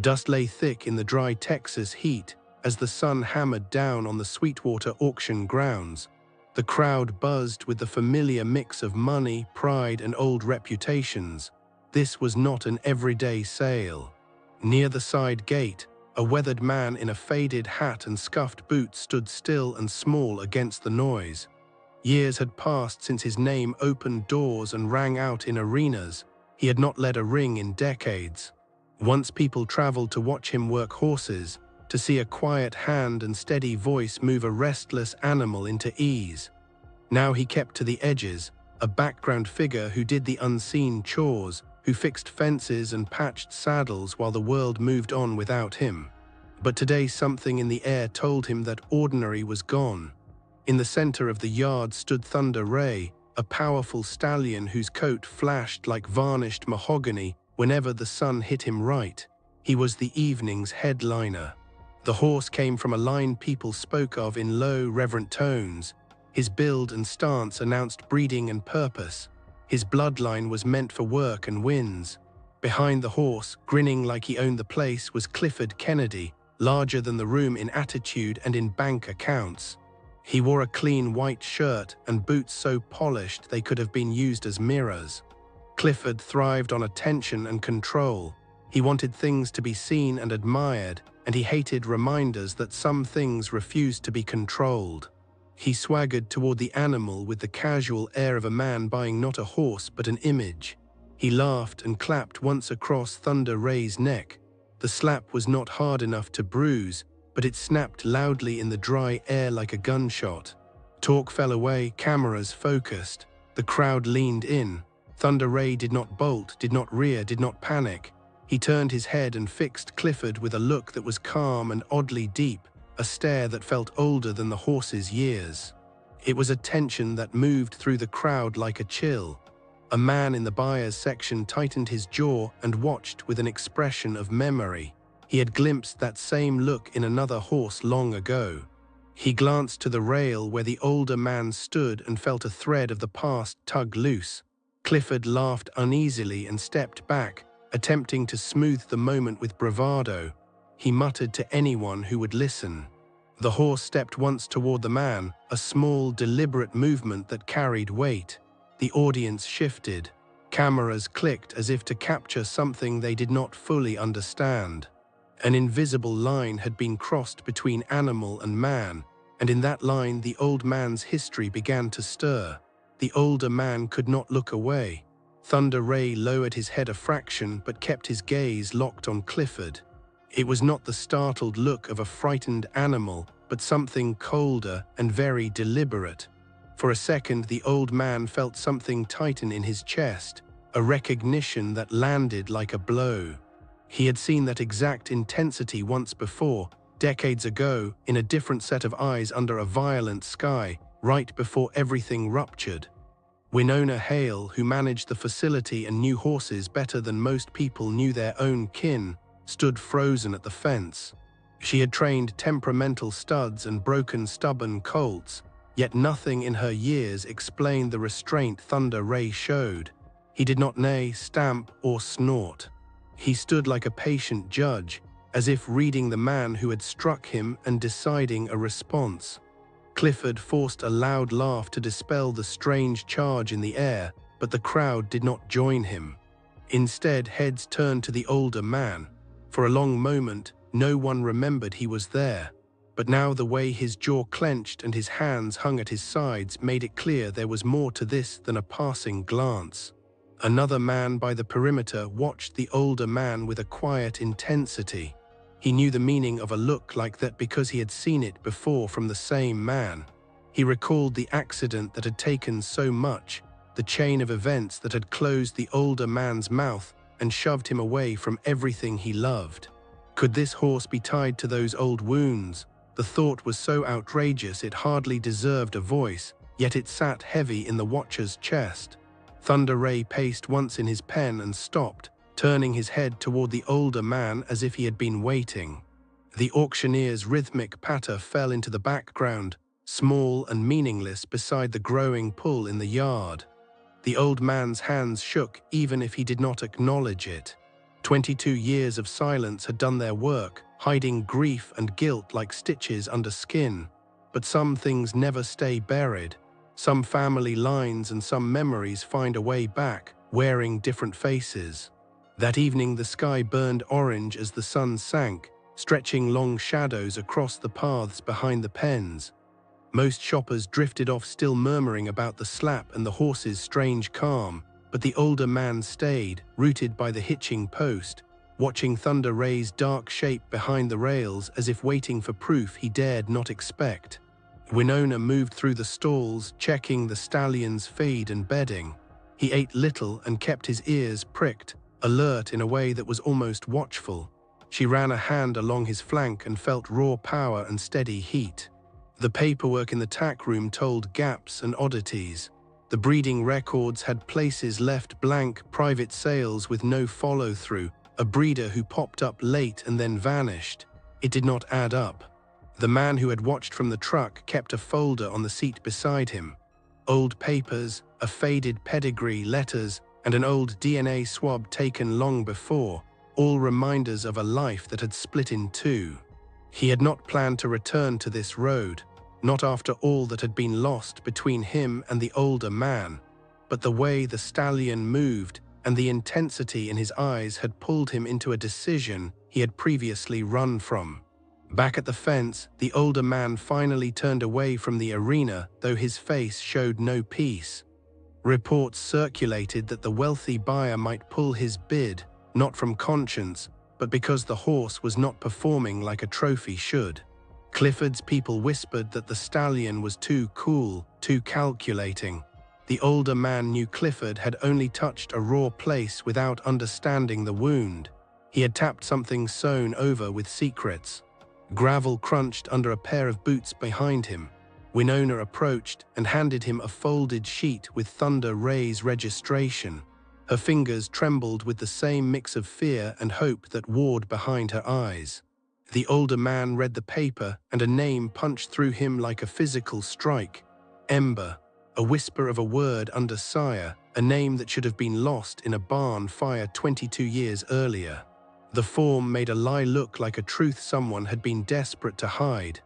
Dust lay thick in the dry Texas heat as the sun hammered down on the Sweetwater auction grounds. The crowd buzzed with the familiar mix of money, pride, and old reputations. This was not an everyday sale. Near the side gate, a weathered man in a faded hat and scuffed boots stood still and small against the noise. Years had passed since his name opened doors and rang out in arenas. He had not led a ring in decades. Once people traveled to watch him work horses, to see a quiet hand and steady voice move a restless animal into ease. Now he kept to the edges, a background figure who did the unseen chores, who fixed fences and patched saddles while the world moved on without him. But today something in the air told him that ordinary was gone. In the center of the yard stood Thunder Ray, a powerful stallion whose coat flashed like varnished mahogany whenever the sun hit him right. He was the evening's headliner. The horse came from a line people spoke of in low, reverent tones. His build and stance announced breeding and purpose. His bloodline was meant for work and wins. Behind the horse, grinning like he owned the place, was Clifford Kennedy, larger than the room in attitude and in bank accounts. He wore a clean white shirt and boots so polished they could have been used as mirrors. Clifford thrived on attention and control. He wanted things to be seen and admired, and he hated reminders that some things refused to be controlled. He swaggered toward the animal with the casual air of a man buying not a horse but an image. He laughed and clapped once across Thunder Ray's neck. The slap was not hard enough to bruise, but it snapped loudly in the dry air like a gunshot. Talk fell away, cameras focused. The crowd leaned in. Thunder Ray did not bolt, did not rear, did not panic. He turned his head and fixed Clifford with a look that was calm and oddly deep, a stare that felt older than the horse's years. It was a tension that moved through the crowd like a chill. A man in the buyer's section tightened his jaw and watched with an expression of memory. He had glimpsed that same look in another horse long ago. He glanced to the rail where the older man stood and felt a thread of the past tug loose. Clifford laughed uneasily and stepped back, attempting to smooth the moment with bravado. He muttered to anyone who would listen. The horse stepped once toward the man, a small, deliberate movement that carried weight. The audience shifted. Cameras clicked as if to capture something they did not fully understand. An invisible line had been crossed between animal and man, and in that line the old man's history began to stir. The older man could not look away. Thunder Ray lowered his head a fraction but kept his gaze locked on Clifford. It was not the startled look of a frightened animal, but something colder and very deliberate. For a second, the old man felt something tighten in his chest, a recognition that landed like a blow. He had seen that exact intensity once before, decades ago, in a different set of eyes under a violent sky, right before everything ruptured. Winona Hale, who managed the facility and knew horses better than most people knew their own kin, stood frozen at the fence. She had trained temperamental studs and broken stubborn colts, yet nothing in her years explained the restraint Thunder Ray showed. He did not neigh, stamp, or snort. He stood like a patient judge, as if reading the man who had struck him and deciding a response. Clifford forced a loud laugh to dispel the strange charge in the air, but the crowd did not join him. Instead, heads turned to the older man. For a long moment, no one remembered he was there. But now the way his jaw clenched and his hands hung at his sides made it clear there was more to this than a passing glance. Another man by the perimeter watched the older man with a quiet intensity. He knew the meaning of a look like that because he had seen it before from the same man. He recalled the accident that had taken so much, the chain of events that had closed the older man's mouth and shoved him away from everything he loved. Could this horse be tied to those old wounds? The thought was so outrageous it hardly deserved a voice, yet it sat heavy in the watcher's chest. Thunder Ray paced once in his pen and stopped, turning his head toward the older man as if he had been waiting. The auctioneer's rhythmic patter fell into the background, small and meaningless beside the growing pull in the yard. The old man's hands shook even if he did not acknowledge it. 22 years of silence had done their work, hiding grief and guilt like stitches under skin. But some things never stay buried. Some family lines and some memories find a way back, wearing different faces. That evening the sky burned orange as the sun sank, stretching long shadows across the paths behind the pens. Most shoppers drifted off, still murmuring about the slap and the horse's strange calm, but the older man stayed, rooted by the hitching post, watching Thunder Ray's dark shape behind the rails as if waiting for proof he dared not expect. Winona moved through the stalls, checking the stallion's feed and bedding. He ate little and kept his ears pricked, alert in a way that was almost watchful. She ran a hand along his flank and felt raw power and steady heat. The paperwork in the tack room told gaps and oddities. The breeding records had places left blank, private sales with no follow-through, a breeder who popped up late and then vanished. It did not add up. The man who had watched from the truck kept a folder on the seat beside him. Old papers, a faded pedigree, letters, and an old DNA swab taken long before, all reminders of a life that had split in two. He had not planned to return to this road, not after all that had been lost between him and the older man, but the way the stallion moved and the intensity in his eyes had pulled him into a decision he had previously run from. Back at the fence, the older man finally turned away from the arena, though his face showed no peace. Reports circulated that the wealthy buyer might pull his bid, not from conscience, but because the horse was not performing like a trophy should. Clifford's people whispered that the stallion was too cool, too calculating. The older man knew Clifford had only touched a raw place without understanding the wound. He had tapped something sewn over with secrets. Gravel crunched under a pair of boots behind him. Winona approached and handed him a folded sheet with Thunder Ray's registration. Her fingers trembled with the same mix of fear and hope that warred behind her eyes. The older man read the paper, and a name punched through him like a physical strike. Ember, a whisper of a word under sire, a name that should have been lost in a barn fire 22 years earlier. The form made a lie look like a truth someone had been desperate to hide.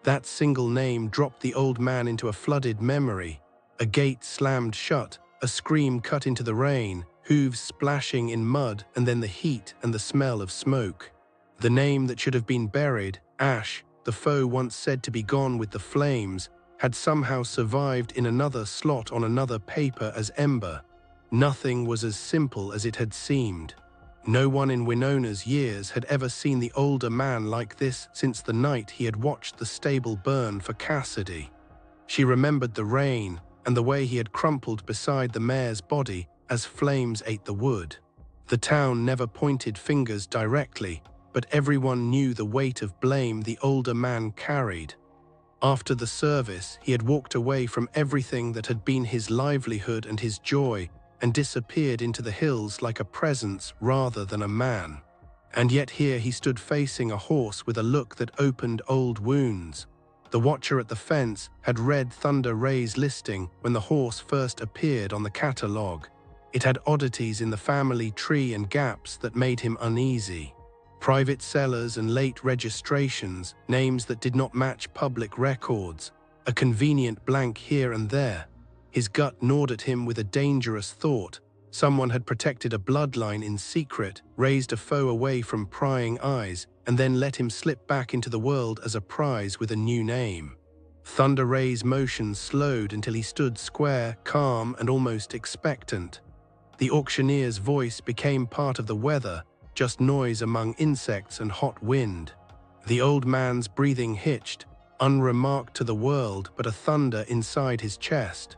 That single name dropped the old man into a flooded memory. A gate slammed shut, a scream cut into the rain, hooves splashing in mud, and then the heat and the smell of smoke. The name that should have been buried, Ash, the foe once said to be gone with the flames, had somehow survived in another slot on another paper as Ember. Nothing was as simple as it had seemed. No one in Winona's years had ever seen the older man like this since the night he had watched the stable burn for Cassidy. She remembered the rain and the way he had crumpled beside the mare's body as flames ate the wood. The town never pointed fingers directly, but everyone knew the weight of blame the older man carried. After the service, he had walked away from everything that had been his livelihood and his joy, and disappeared into the hills like a presence rather than a man. And yet here he stood facing a horse with a look that opened old wounds. The watcher at the fence had read Thunder Ray's listing when the horse first appeared on the catalogue. It had oddities in the family tree and gaps that made him uneasy. Private sellers and late registrations, names that did not match public records, a convenient blank here and there. His gut gnawed at him with a dangerous thought. Someone had protected a bloodline in secret, raised a foe away from prying eyes, and then let him slip back into the world as a prize with a new name. Thunder Ray's motions slowed until he stood square, calm, and almost expectant. The auctioneer's voice became part of the weather, just noise among insects and hot wind. The old man's breathing hitched, unremarked to the world, but a thunder inside his chest.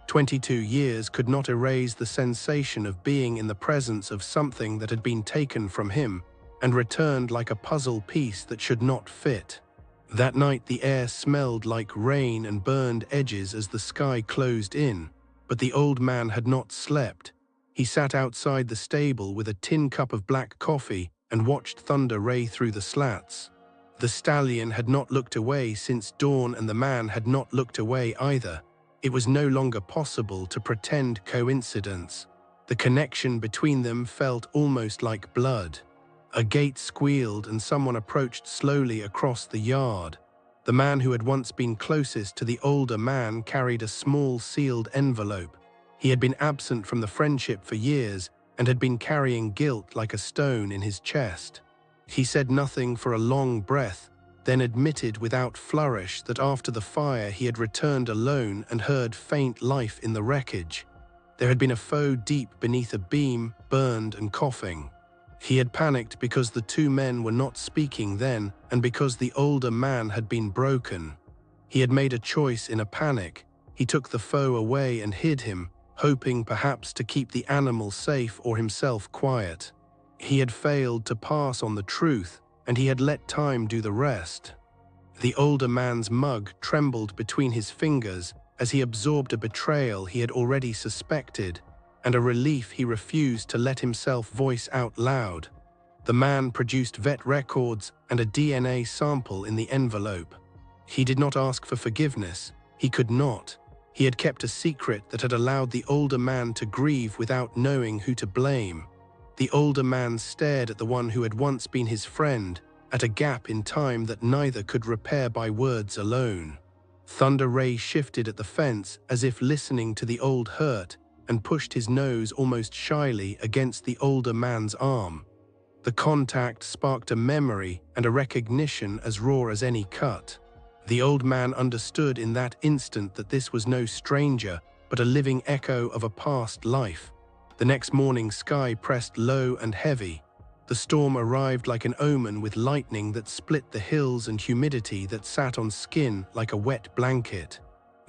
22 years could not erase the sensation of being in the presence of something that had been taken from him and returned like a puzzle piece that should not fit. That night the air smelled like rain and burned edges as the sky closed in, but the old man had not slept. He sat outside the stable with a tin cup of black coffee and watched Thunder Ray through the slats. The stallion had not looked away since dawn, and the man had not looked away either. It was no longer possible to pretend coincidence. The connection between them felt almost like blood. A gate squealed and someone approached slowly across the yard. The man who had once been closest to the older man carried a small sealed envelope. He had been absent from the friendship for years and had been carrying guilt like a stone in his chest. He said nothing for a long breath, then admitted without flourish that after the fire he had returned alone and heard faint life in the wreckage. There had been a foe deep beneath a beam, burned and coughing. He had panicked because the two men were not speaking then and because the older man had been broken. He had made a choice in a panic. He took the foe away and hid him, hoping perhaps to keep the animal safe or himself quiet. He had failed to pass on the truth, and he had let time do the rest. The older man's mug trembled between his fingers as he absorbed a betrayal he had already suspected, and a relief he refused to let himself voice out loud. The man produced vet records and a DNA sample in the envelope. He did not ask for forgiveness. He could not. He had kept a secret that had allowed the older man to grieve without knowing who to blame. The older man stared at the one who had once been his friend, at a gap in time that neither could repair by words alone. Thunder Ray shifted at the fence as if listening to the old hurt and pushed his nose almost shyly against the older man's arm. The contact sparked a memory and a recognition as raw as any cut. The old man understood in that instant that this was no stranger, but a living echo of a past life. The next morning, sky pressed low and heavy. The storm arrived like an omen with lightning that split the hills and humidity that sat on skin like a wet blanket.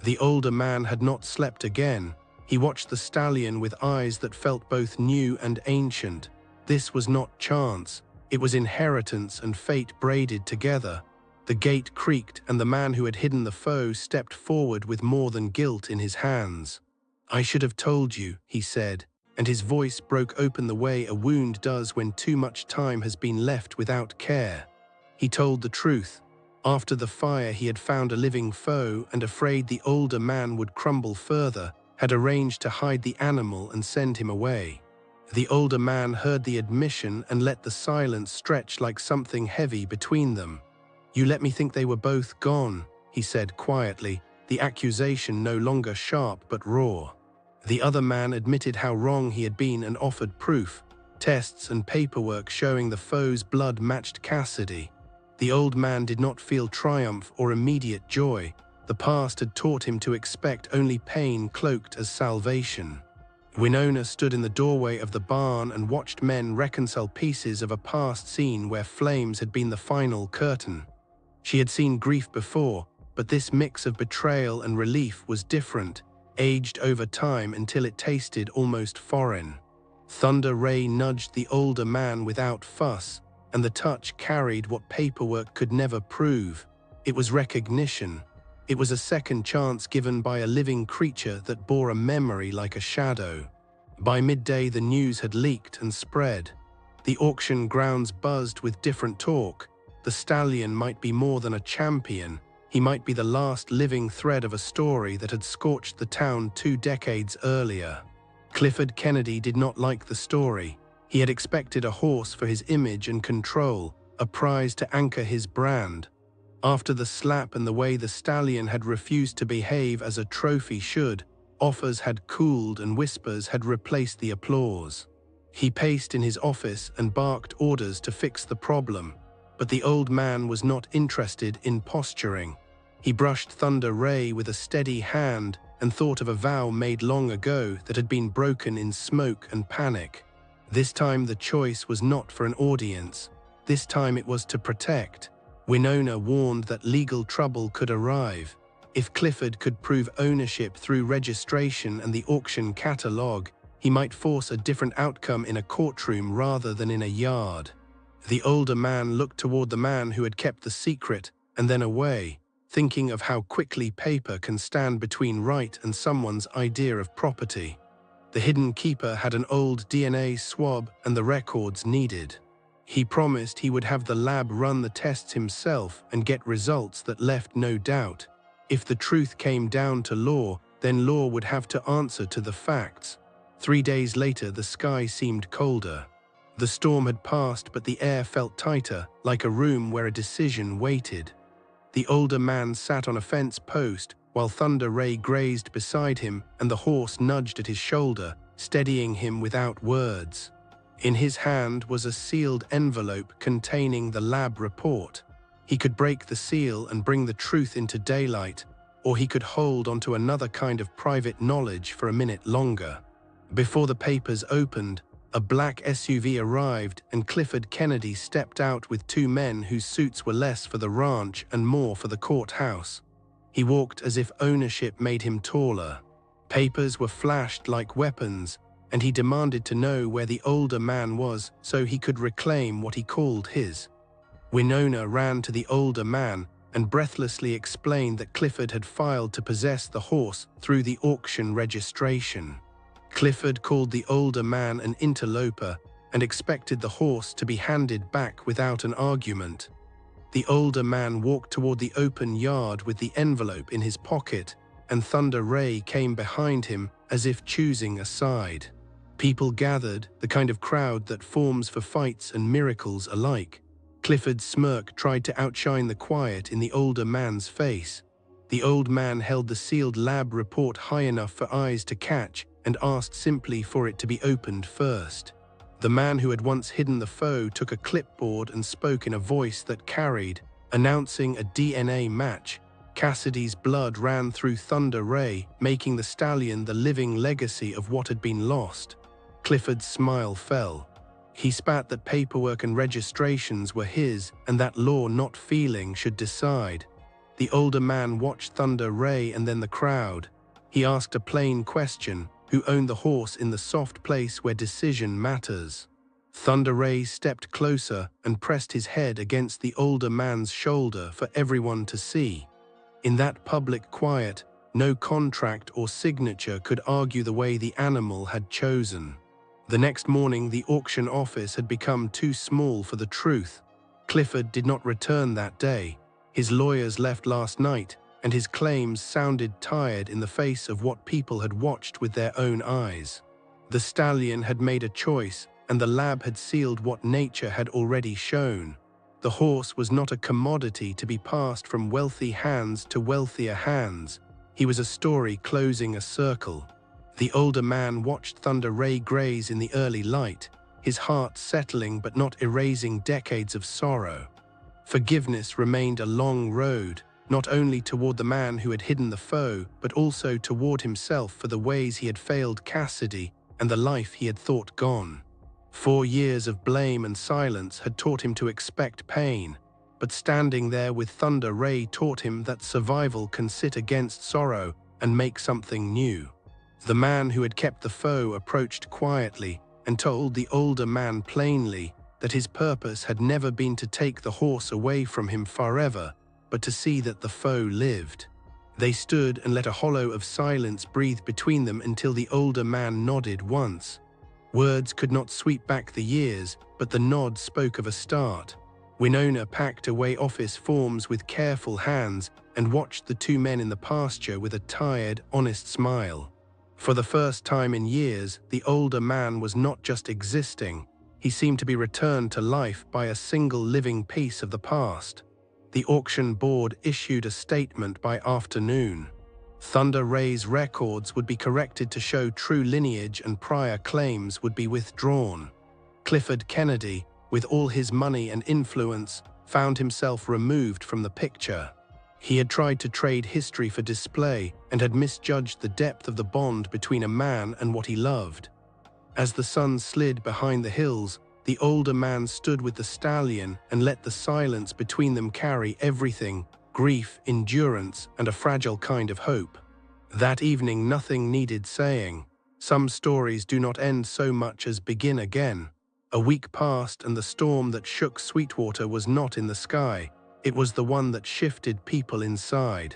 The older man had not slept again. He watched the stallion with eyes that felt both new and ancient. This was not chance. It was inheritance and fate braided together. The gate creaked and the man who had hidden the foe stepped forward with more than guilt in his hands. "I should have told you," he said, and his voice broke open the way a wound does when too much time has been left without care. He told the truth. After the fire he had found a living foe and, afraid the older man would crumble further, had arranged to hide the animal and send him away. The older man heard the admission and let the silence stretch like something heavy between them. "You let me think they were both gone," he said quietly, the accusation no longer sharp but raw. The other man admitted how wrong he had been and offered proof, tests and paperwork showing the foe's blood matched Cassidy. The old man did not feel triumph or immediate joy. The past had taught him to expect only pain cloaked as salvation. Winona stood in the doorway of the barn and watched men reconcile pieces of a past scene where flames had been the final curtain. She had seen grief before, but this mix of betrayal and relief was different, aged over time until it tasted almost foreign. Thunder Ray nudged the older man without fuss, and the touch carried what paperwork could never prove. It was recognition. It was a second chance given by a living creature that bore a memory like a shadow. By midday, the news had leaked and spread. The auction grounds buzzed with different talk. The stallion might be more than a champion. He might be the last living thread of a story that had scorched the town 2 decades earlier. Clifford Kennedy did not like the story. He had expected a horse for his image and control, a prize to anchor his brand. After the slap and the way the stallion had refused to behave as a trophy should, offers had cooled and whispers had replaced the applause. He paced in his office and barked orders to fix the problem. But the old man was not interested in posturing. He brushed Thunder Ray with a steady hand and thought of a vow made long ago that had been broken in smoke and panic. This time the choice was not for an audience. This time it was to protect. Winona warned that legal trouble could arrive. If Clifford could prove ownership through registration and the auction catalogue, he might force a different outcome in a courtroom rather than in a yard. The older man looked toward the man who had kept the secret and then away, thinking of how quickly paper can stand between right and someone's idea of property. The hidden keeper had an old DNA swab and the records needed. He promised he would have the lab run the tests himself and get results that left no doubt. If the truth came down to law, then law would have to answer to the facts. 3 days later, the sky seemed colder. The storm had passed, but the air felt tighter, like a room where a decision waited. The older man sat on a fence post, while Thunder Ray grazed beside him and the horse nudged at his shoulder, steadying him without words. In his hand was a sealed envelope containing the lab report. He could break the seal and bring the truth into daylight, or he could hold onto another kind of private knowledge for a minute longer. Before the papers opened, a black SUV arrived and Clifford Kennedy stepped out with 2 men whose suits were less for the ranch and more for the courthouse. He walked as if ownership made him taller. Papers were flashed like weapons, and he demanded to know where the older man was so he could reclaim what he called his. Winona ran to the older man and breathlessly explained that Clifford had filed to possess the horse through the auction registration. Clifford called the older man an interloper and expected the horse to be handed back without an argument. The older man walked toward the open yard with the envelope in his pocket, and Thunder Ray came behind him as if choosing a side. People gathered, the kind of crowd that forms for fights and miracles alike. Clifford's smirk tried to outshine the quiet in the older man's face. The old man held the sealed lab report high enough for eyes to catch and asked simply for it to be opened first. The man who had once hidden the foe took a clipboard and spoke in a voice that carried, announcing a DNA match. Cassidy's blood ran through Thunder Ray, making the stallion the living legacy of what had been lost. Clifford's smile fell. He spat that paperwork and registrations were his, and that law, not feeling, should decide. The older man watched Thunder Ray and then the crowd. He asked a plain question: who owned the horse in the soft place where decision matters? Thunder Ray stepped closer and pressed his head against the older man's shoulder for everyone to see. In that public quiet, no contract or signature could argue the way the animal had chosen. The next morning, the auction office had become too small for the truth. Clifford did not return that day. His lawyers left last night, and his claims sounded tired in the face of what people had watched with their own eyes. The stallion had made a choice, and the lab had sealed what nature had already shown. The horse was not a commodity to be passed from wealthy hands to wealthier hands. He was a story closing a circle. The older man watched Thunder Ray graze in the early light, his heart settling but not erasing decades of sorrow. Forgiveness remained a long road, not only toward the man who had hidden the foe, but also toward himself for the ways he had failed Cassidy and the life he had thought gone. 4 years of blame and silence had taught him to expect pain, but standing there with Thunder Ray taught him that survival can sit against sorrow and make something new. The man who had kept the foe approached quietly and told the older man plainly that his purpose had never been to take the horse away from him forever, but to see that the foe lived. They stood and let a hollow of silence breathe between them until the older man nodded once. Words could not sweep back the years, but the nod spoke of a start. Winona packed away office forms with careful hands and watched the 2 men in the pasture with a tired, honest smile. For the first time in years, the older man was not just existing. He seemed to be returned to life by a single living piece of the past. The auction board issued a statement by afternoon. Thunder Ray's records would be corrected to show true lineage and prior claims would be withdrawn. Clifford Kennedy, with all his money and influence, found himself removed from the picture. He had tried to trade history for display and had misjudged the depth of the bond between a man and what he loved. As the sun slid behind the hills, the older man stood with the stallion and let the silence between them carry everything: grief, endurance, and a fragile kind of hope. That evening nothing needed saying. Some stories do not end so much as begin again. A week passed and the storm that shook Sweetwater was not in the sky. It was the one that shifted people inside.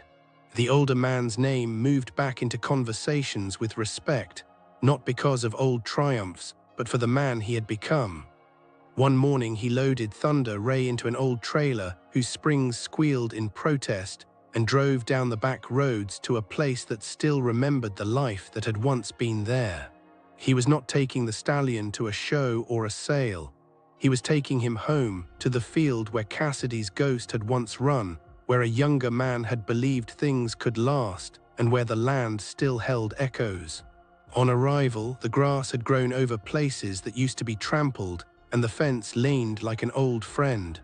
The older man's name moved back into conversations with respect, not because of old triumphs, but for the man he had become. One morning he loaded Thunder Ray into an old trailer whose springs squealed in protest and drove down the back roads to a place that still remembered the life that had once been there. He was not taking the stallion to a show or a sale. He was taking him home, to the field where Cassidy's ghost had once run, where a younger man had believed things could last, and where the land still held echoes. On arrival, the grass had grown over places that used to be trampled, and the fence leaned like an old friend.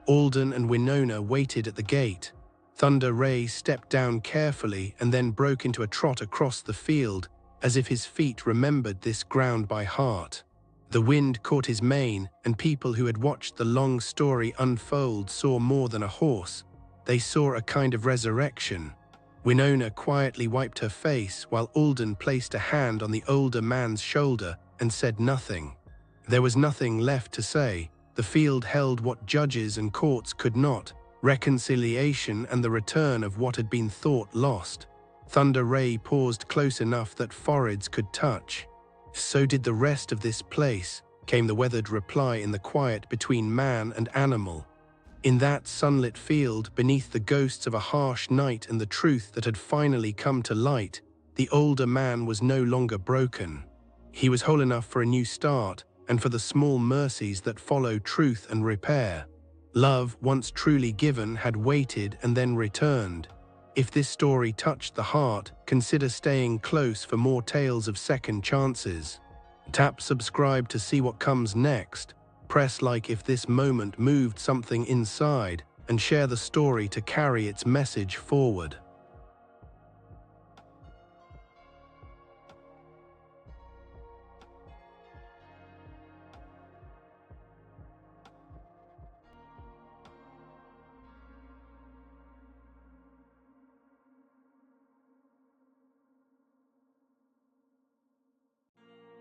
Alden and Winona waited at the gate. Thunder Ray stepped down carefully and then broke into a trot across the field, as if his feet remembered this ground by heart. The wind caught his mane, and people who had watched the long story unfold saw more than a horse. They saw a kind of resurrection. Winona quietly wiped her face while Alden placed a hand on the older man's shoulder and said nothing. There was nothing left to say. The field held what judges and courts could not: reconciliation and the return of what had been thought lost. Thunder Ray paused close enough that foreheads could touch. "So did the rest of this place," came the weathered reply in the quiet between man and animal. In that sunlit field, beneath the ghosts of a harsh night and the truth that had finally come to light, the older man was no longer broken. He was whole enough for a new start and for the small mercies that follow truth and repair. Love, once truly given, had waited and then returned. If this story touched the heart, consider staying close for more tales of second chances. Tap subscribe to see what comes next. Press like if this moment moved something inside, and share the story to carry its message forward.